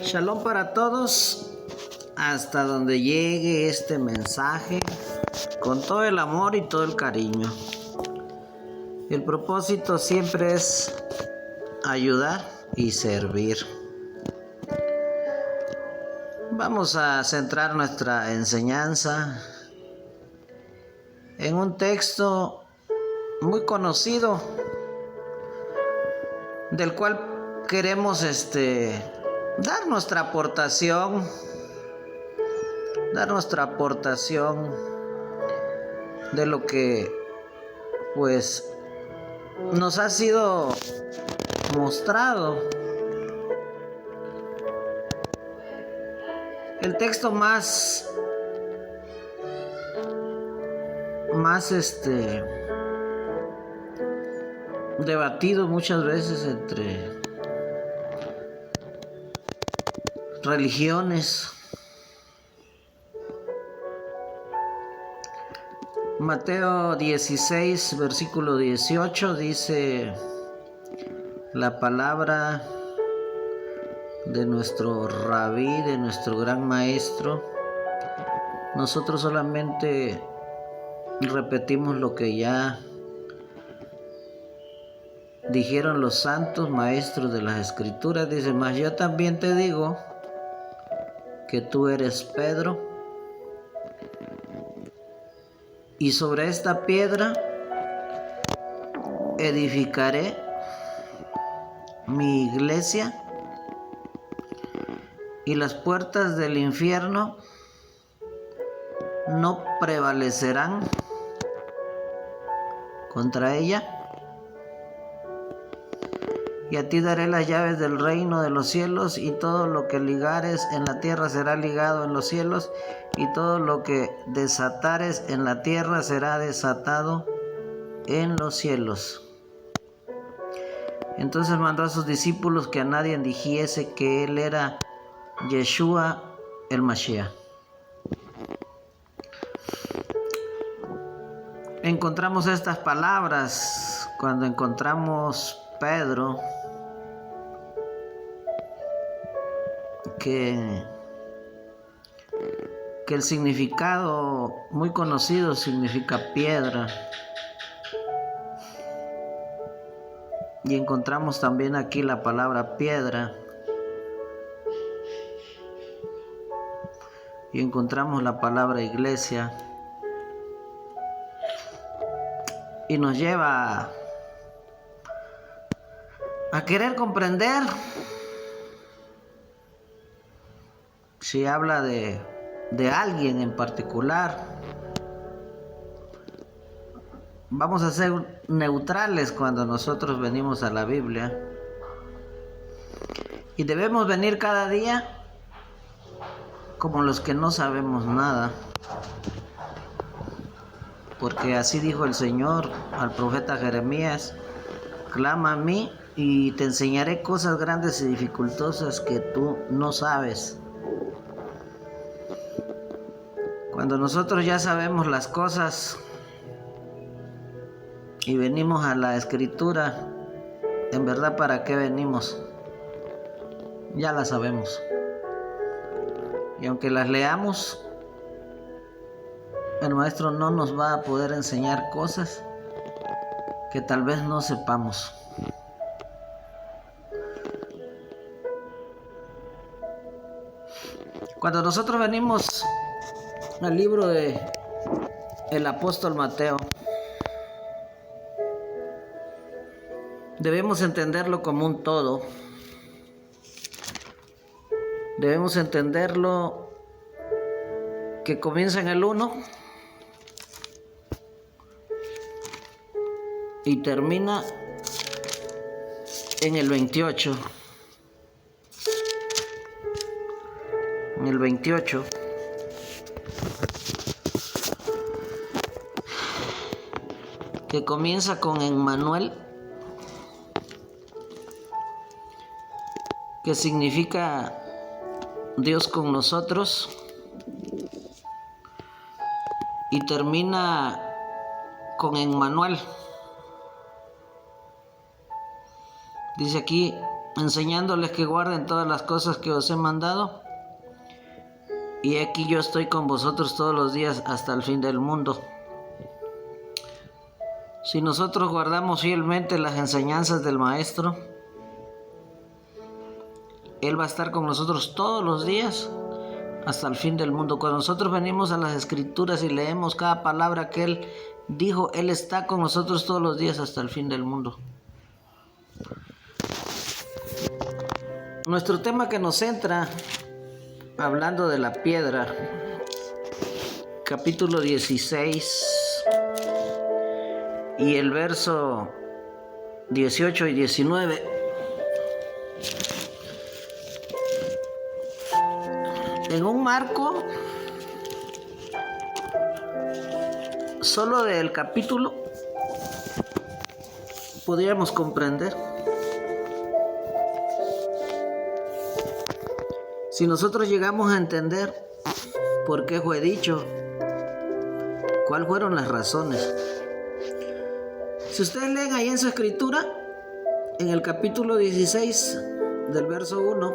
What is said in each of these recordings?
Shalom para todos, hasta donde llegue este mensaje, con todo el amor y todo el cariño. El propósito siempre es ayudar y servir. Vamos a centrar nuestra enseñanza en un texto muy conocido, del cual queremos dar nuestra aportación de lo que pues nos ha sido mostrado. El texto más debatido muchas veces entre religiones. Mateo 16, versículo 18 dice la palabra de nuestro rabí, de nuestro gran maestro. Nosotros solamente repetimos lo que ya dijeron los santos maestros de las escrituras. Dice: mas yo también te digo que tú eres Pedro, y sobre esta piedra edificaré mi iglesia, y las puertas del infierno no prevalecerán contra ella. Y a ti daré las llaves del reino de los cielos, y todo lo que ligares en la tierra será ligado en los cielos, y todo lo que desatares en la tierra será desatado en los cielos. Entonces mandó a sus discípulos que a nadie dijese que él era Yeshua el Mashiach. Encontramos estas palabras cuando encontramos Pedro, que el significado muy conocido significa piedra. Y encontramos también aquí la palabra piedra. Y encontramos la palabra iglesia. Y nos lleva a querer comprender si habla de alguien en particular. Vamos a ser neutrales cuando nosotros venimos a la Biblia, y debemos venir cada día como los que no sabemos nada, porque así dijo el Señor al profeta Jeremías: clama a mí y te enseñaré cosas grandes y dificultosas que tú no sabes. Cuando nosotros ya sabemos las cosas y venimos a la escritura, en verdad, ¿para qué venimos? Ya las sabemos. Y aunque las leamos, el maestro no nos va a poder enseñar cosas que tal vez no sepamos. Cuando nosotros venimos al libro de el apóstol Mateo, debemos entenderlo como un todo. Debemos entenderlo que comienza en el 1 y termina en el 28. En el 28 que comienza con Emmanuel, que significa Dios con nosotros, y termina con Emmanuel. Dice aquí: enseñándoles que guarden todas las cosas que os he mandado. Y aquí yo estoy con vosotros todos los días hasta el fin del mundo. Si nosotros guardamos fielmente las enseñanzas del Maestro, Él va a estar con nosotros todos los días hasta el fin del mundo. Cuando nosotros venimos a las Escrituras y leemos cada palabra que Él dijo, Él está con nosotros todos los días hasta el fin del mundo. Nuestro tema que nos centra, hablando de la piedra, capítulo 16 y el verso 18 y 19. En un marco solo del capítulo podríamos comprender. Si nosotros llegamos a entender por qué fue dicho, cuáles fueron las razones. Si ustedes leen ahí en su escritura, en el capítulo 16 del verso 1,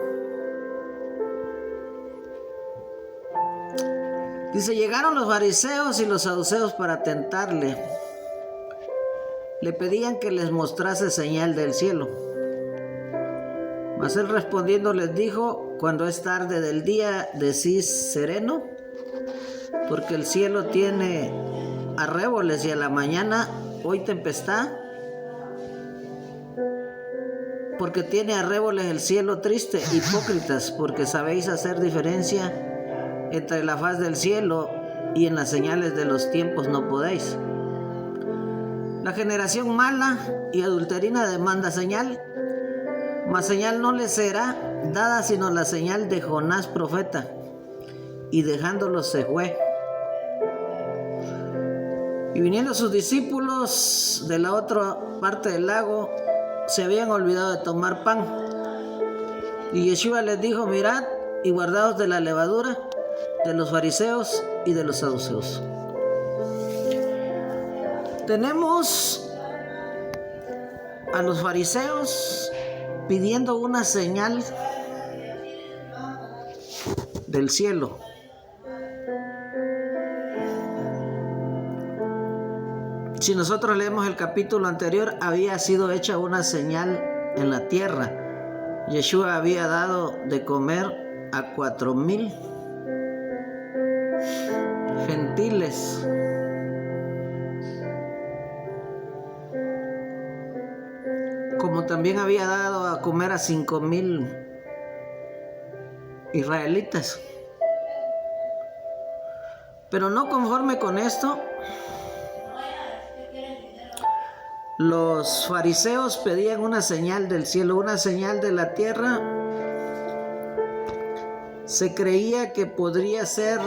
dice: llegaron los fariseos y los saduceos para tentarle. Le pedían que les mostrase señal del cielo. Mas él respondiendo les dijo: cuando es tarde del día decís sereno, porque el cielo tiene arréboles, y a la mañana hoy tempestad, porque tiene arréboles el cielo triste. Hipócritas, porque sabéis hacer diferencia entre la faz del cielo y en las señales de los tiempos no podéis. La generación mala y adulterina demanda señal, mas señal no le será dada sino la señal de Jonás profeta. Y dejándolo se fue. Y viniendo sus discípulos de la otra parte del lago, se habían olvidado de tomar pan. Y Yeshua les dijo: mirad y guardaos de la levadura de los fariseos y de los saduceos. Tenemos a los fariseos pidiendo una señal del cielo. Si nosotros leemos el capítulo anterior, había sido hecha una señal en la tierra. Yeshua había dado de comer a 4,000 gentiles. Como también había dado a comer a 5,000 israelitas. Pero no conforme con esto, los fariseos pedían una señal del cielo, una señal de la tierra. Se creía que podría ser,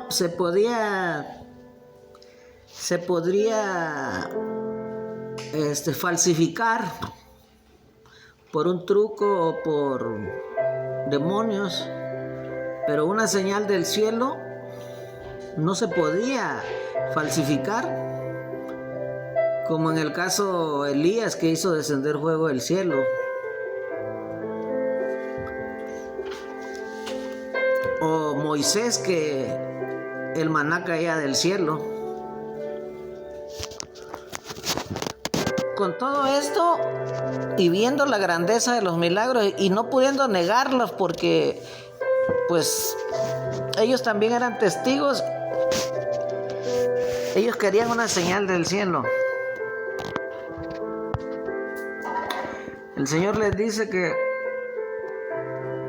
se podría falsificar por un truco o por demonios, pero una señal del cielo no se podía falsificar, como en el caso de Elías, que hizo descender fuego del cielo. O Moisés, que el maná caía del cielo. Con todo esto, y viendo la grandeza de los milagros y no pudiendo negarlos, porque pues ellos también eran testigos, ellos querían una señal del cielo. El Señor les dice que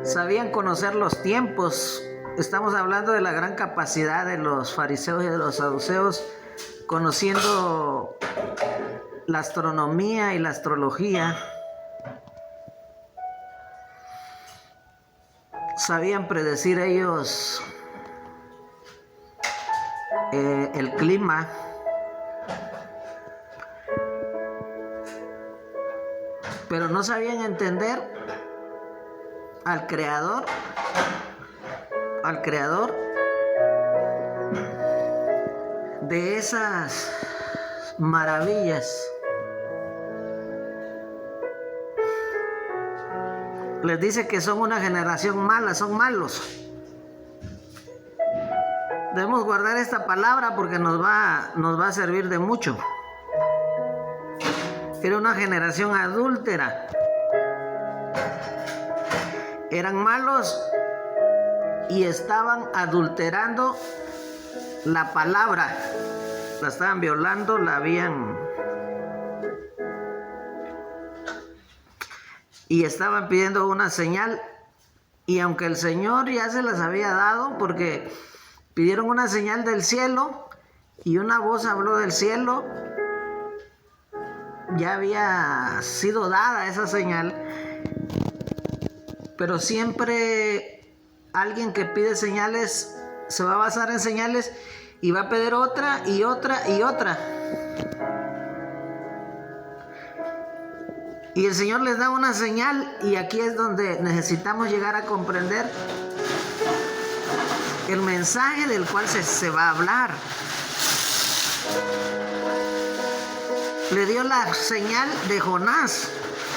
sabían conocer los tiempos. Estamos hablando de la gran capacidad de los fariseos y de los saduceos, conociendo la astronomía y la astrología. Sabían predecir ellos el clima. Pero no sabían entender al Creador de esas maravillas. les dice que son una generación mala, son malos. Debemos guardar esta palabra porque nos va a servir de mucho. Era una generación adúltera. Eran malos y estaban adulterando la palabra. La estaban violando, la habían... Y estaban pidiendo una señal. Y aunque el Señor ya se las había dado, porque pidieron una señal del cielo y una voz habló del cielo, ya había sido dada esa señal. Pero siempre alguien que pide señales se va a basar en señales y va a pedir otra y otra y otra. Y el Señor les da una señal, y aquí es donde necesitamos llegar a comprender el mensaje del cual se va a hablar. Le dio la señal de Jonás,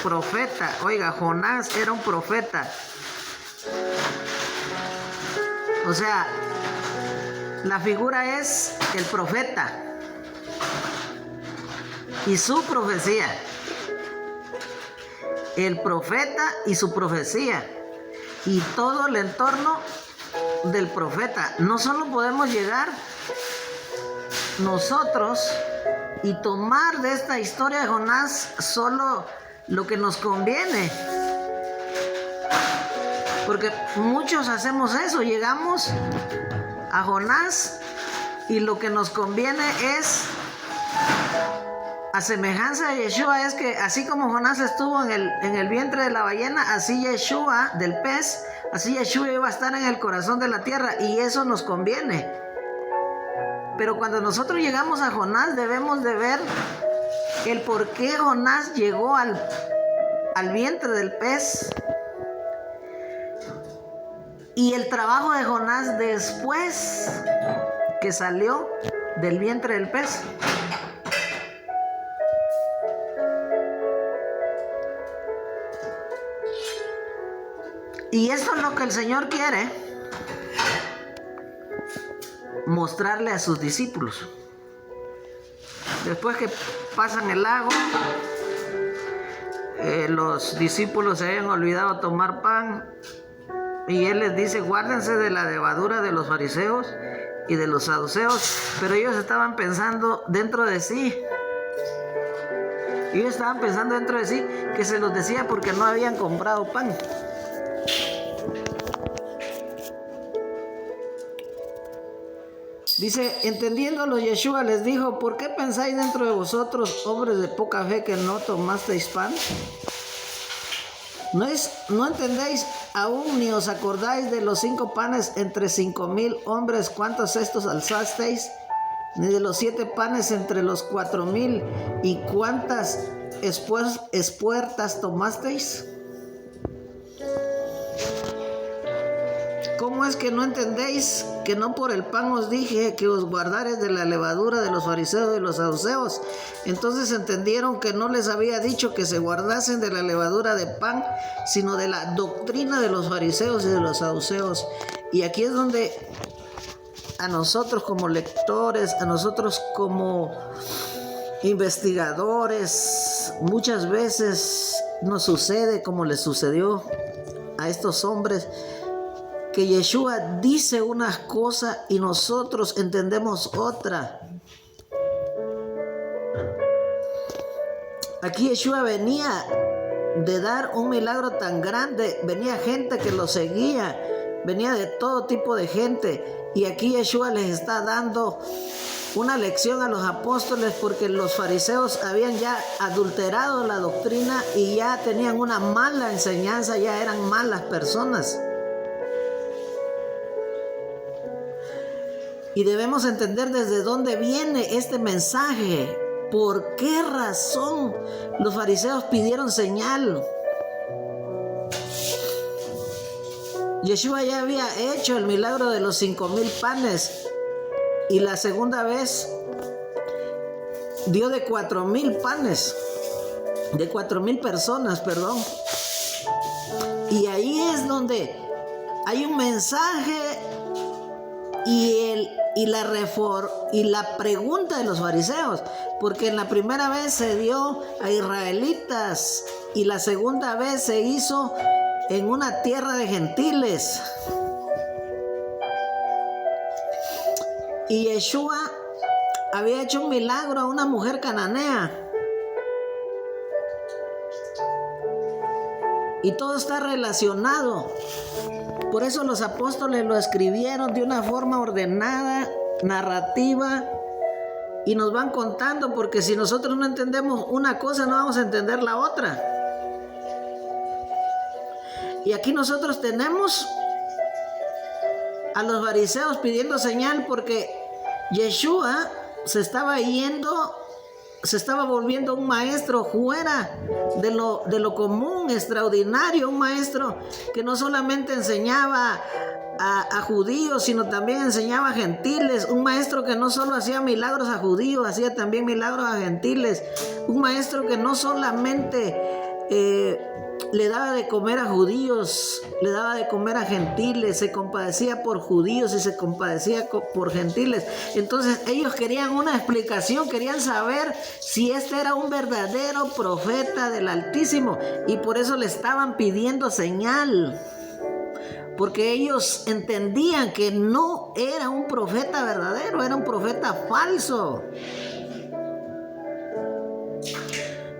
profeta. Oiga, Jonás era un profeta. O sea, la figura es el profeta y su profecía. El profeta y su profecía y todo el entorno del profeta. No solo podemos llegar nosotros y tomar de esta historia de Jonás solo lo que nos conviene, porque muchos hacemos eso. Llegamos a Jonás y lo que nos conviene es, a semejanza de Yeshua, es que así como Jonás estuvo en el vientre de la ballena, así Yeshua, del pez, así Yeshua iba a estar en el corazón de la tierra, y eso nos conviene. Pero cuando nosotros llegamos a Jonás, debemos de ver el por qué Jonás llegó al vientre del pez y el trabajo de Jonás después que salió del vientre del pez. Y esto es lo que el Señor quiere mostrarle a sus discípulos. Después que pasan el lago, los discípulos se habían olvidado tomar pan, y Él les dice: guárdense de la levadura de los fariseos y de los saduceos. Pero ellos estaban pensando dentro de sí. Ellos estaban pensando dentro de sí que se los decía porque no habían comprado pan. Dice: entendiéndolo, Yeshua les dijo: ¿por qué pensáis dentro de vosotros, hombres de poca fe, que no tomasteis pan? ¿No entendéis aún ni os acordáis de los 5 panes entre 5,000 hombres, cuántos cestos alzasteis? Ni de los 7 panes entre los 4,000, y cuántas espuertas tomasteis. ¿Cómo es que no entendéis que no por el pan os dije que os guardares de la levadura de los fariseos y los saduceos? Entonces entendieron que no les había dicho que se guardasen de la levadura de pan, sino de la doctrina de los fariseos y de los saduceos. Y aquí es donde a nosotros como lectores, a nosotros como investigadores, muchas veces nos sucede como les sucedió a estos hombres, que Yeshua dice una cosa y nosotros entendemos otra. Aquí Yeshua venía de dar un milagro tan grande, venía gente que lo seguía, venía de todo tipo de gente, y aquí Yeshua les está dando una lección a los apóstoles, porque los fariseos habían ya adulterado la doctrina y ya tenían una mala enseñanza, ya eran malas personas. Y debemos entender desde dónde viene este mensaje. ¿Por qué razón los fariseos pidieron señal? Yeshua ya había hecho el milagro de los 5,000 panes, y la segunda vez dio de 4,000 panes, de 4,000 personas, perdón. Y ahí es donde hay un mensaje y la pregunta de los fariseos, porque en la primera vez se dio a israelitas y la segunda vez se hizo en una tierra de gentiles. Y Yeshua había hecho un milagro a una mujer cananea. Y todo está relacionado. Por eso los apóstoles lo escribieron de una forma ordenada, narrativa, y nos van contando, porque si nosotros no entendemos una cosa, no vamos a entender la otra. Y aquí nosotros tenemos a los fariseos pidiendo señal, porque Yeshua se estaba volviendo un maestro fuera de lo común, extraordinario, un maestro que no solamente enseñaba a judíos, sino también enseñaba a gentiles, un maestro que no solo hacía milagros a judíos, hacía también milagros a gentiles, un maestro que no solamente le daba de comer a judíos, le daba de comer a gentiles, se compadecía por judíos y se compadecía por gentiles. Entonces ellos querían una explicación, querían saber si este era un verdadero profeta del Altísimo, y por eso le estaban pidiendo señal, porque ellos entendían que no era un profeta verdadero, era un profeta falso.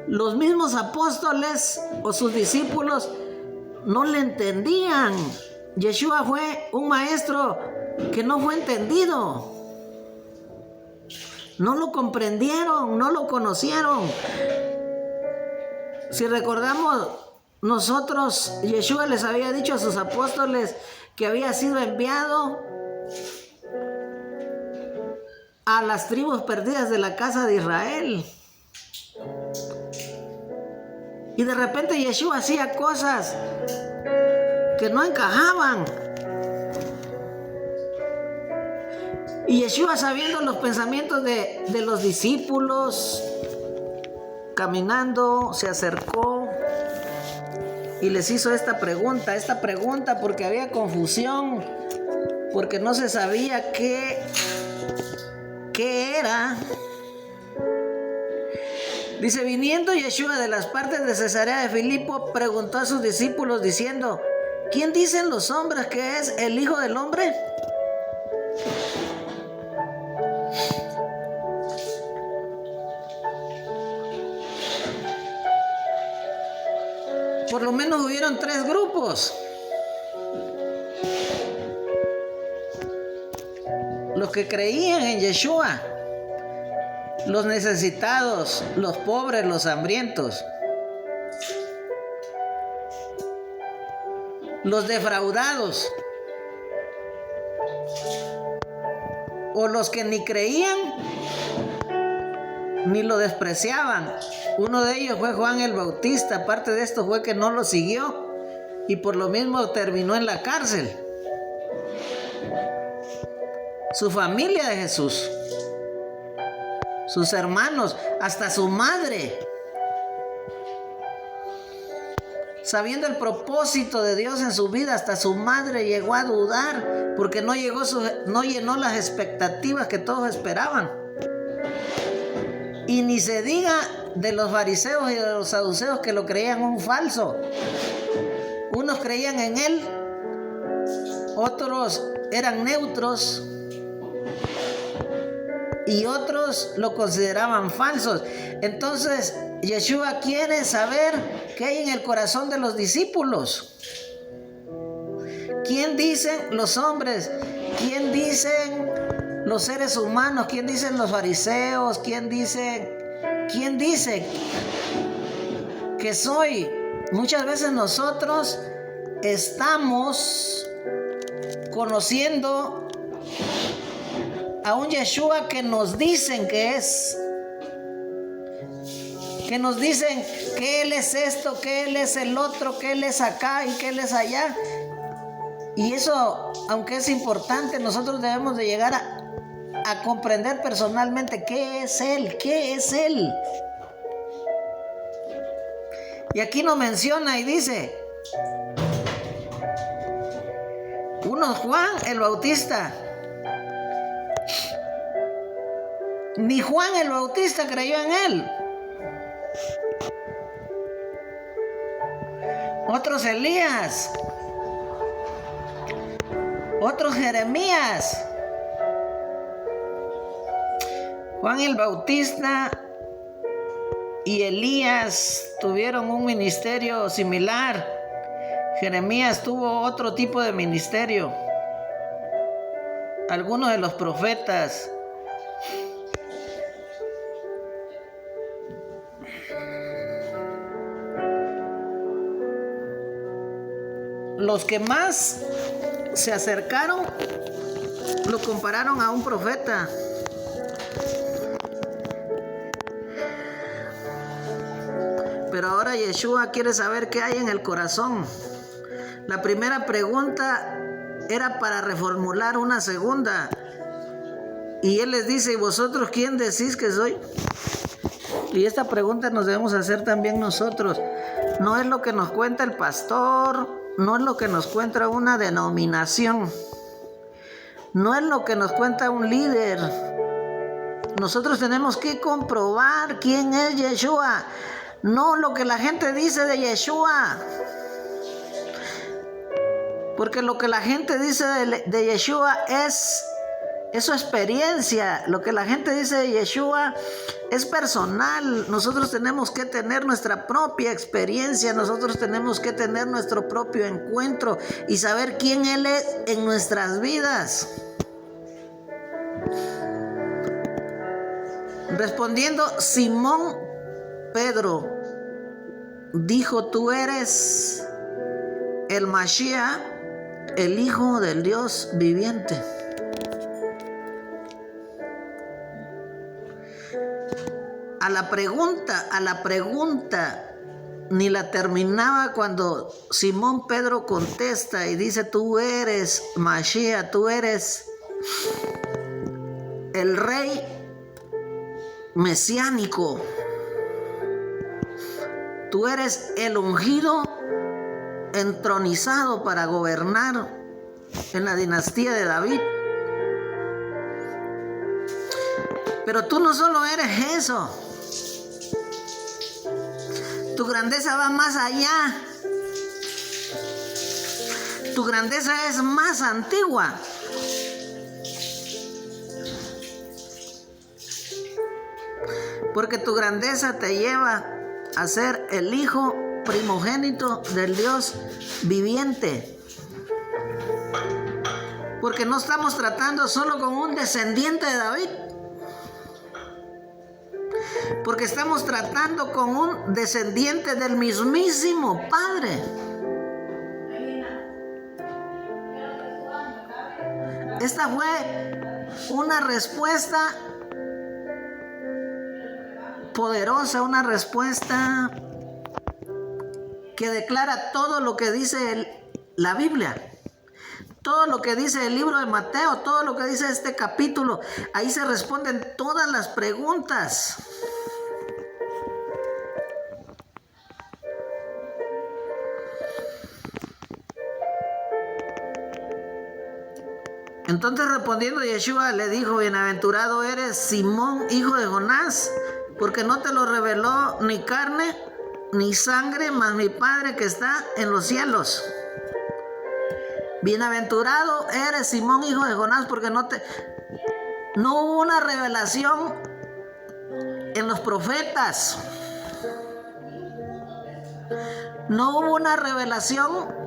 Los mismos apóstoles o sus discípulos no le entendían. Yeshua fue un maestro que no fue entendido. No lo comprendieron, no lo conocieron. Si recordamos, nosotros, Yeshua les había dicho a sus apóstoles que había sido enviado a las tribus perdidas de la casa de Israel. Y de repente Yeshua hacía cosas que no encajaban. Y Yeshua, sabiendo los pensamientos de los discípulos, caminando, se acercó y les hizo esta pregunta porque había confusión, porque no se sabía qué era. Dice: viniendo Yeshua de las partes de Cesarea de Filipo, preguntó a sus discípulos diciendo: ¿quién dicen los hombres que es el Hijo del Hombre? Por lo menos hubieron 3 grupos. Los que creían en Yeshua, los necesitados, los pobres, los hambrientos, los defraudados, o los que ni creían ni lo despreciaban. Uno de ellos fue Juan el Bautista. Aparte de esto fue que no lo siguió y por lo mismo terminó en la cárcel. Su familia de Jesús, sus hermanos, hasta su madre, sabiendo el propósito de Dios en su vida, hasta su madre llegó a dudar porque no llenó las expectativas que todos esperaban. Y ni se diga de los fariseos y de los saduceos, que lo creían un falso. Unos creían en él, otros eran neutros y otros lo consideraban falsos. Entonces Yeshua quiere saber qué hay en el corazón de los discípulos. ¿Quién dicen los hombres? ¿Quién dicen los seres humanos? ¿Quién dicen los fariseos? ¿Quién dice que soy? Muchas veces nosotros estamos conociendo a un Yeshua que nos dicen que es, que nos dicen que Él es esto, que Él es el otro, que Él es acá y que Él es allá. Y eso, aunque es importante, nosotros debemos de llegar a comprender personalmente qué es Él, qué es Él. Y aquí nos menciona y dice Uno, Juan el Bautista. Ni Juan el Bautista creyó en él. Otros Elías. Otros Jeremías. Juan el Bautista y Elías tuvieron un ministerio similar. Jeremías tuvo otro tipo de ministerio. Algunos de los profetas. Los que más se acercaron lo compararon a un profeta. Pero ahora Yeshua quiere saber qué hay en el corazón. La primera pregunta era para reformular una segunda. Y él les dice: ¿y vosotros quién decís que soy? Y esta pregunta nos debemos hacer también nosotros. No es lo que nos cuenta el pastor, no es lo que nos cuenta una denominación, no es lo que nos cuenta un líder. Nosotros tenemos que comprobar quién es Yeshua, no lo que la gente dice de Yeshua. Porque lo que la gente dice de Yeshua es su experiencia. Lo que la gente dice de Yeshua es personal. Nosotros tenemos que tener nuestra propia experiencia. Nosotros tenemos que tener nuestro propio encuentro y saber quién Él es en nuestras vidas. Respondiendo, Simón Pedro dijo: tú eres el Mashiach, el Hijo del Dios viviente. A la pregunta ni la terminaba cuando Simón Pedro contesta y dice: tú eres Mashiach, tú eres el rey mesiánico, tú eres el ungido entronizado para gobernar en la dinastía de David. Pero tú no solo eres eso, tu grandeza va más allá. Tu grandeza es más antigua. Porque tu grandeza te lleva a ser el hijo primogénito del Dios viviente. Porque no estamos tratando solo con un descendiente de David. Porque estamos tratando con un descendiente del mismísimo Padre. Esta fue una respuesta poderosa, una respuesta que declara todo lo que dice la Biblia, todo lo que dice el libro de Mateo, todo lo que dice este capítulo. Ahí se responden todas las preguntas. Entonces, respondiendo, Yeshua le dijo: bienaventurado eres, Simón, hijo de Jonás, porque no te lo reveló ni carne ni sangre, mas mi Padre que está en los cielos. Bienaventurado eres, Simón, hijo de Jonás, porque no hubo una revelación en los profetas, no hubo una revelación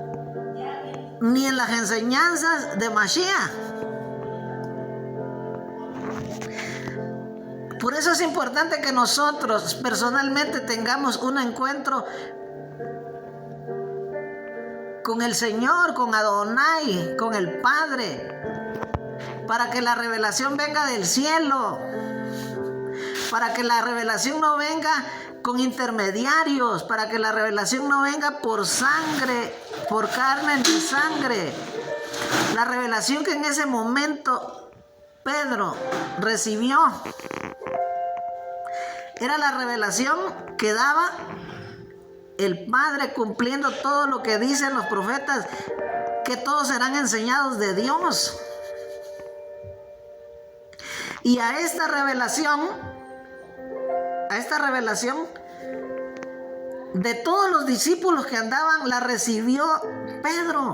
ni en las enseñanzas de Mashiach. Por eso es importante que nosotros personalmente tengamos un encuentro con el Señor, con Adonai, con el Padre, para que la revelación venga del cielo, para que la revelación no venga con intermediarios, para que la revelación no venga por sangre, por carne ni sangre. La revelación que en ese momento Pedro recibió era la revelación que daba el Padre, cumpliendo todo lo que dicen los profetas. que todos serán enseñados de Dios. Y a esta revelación de todos los discípulos que andaban, la recibió Pedro.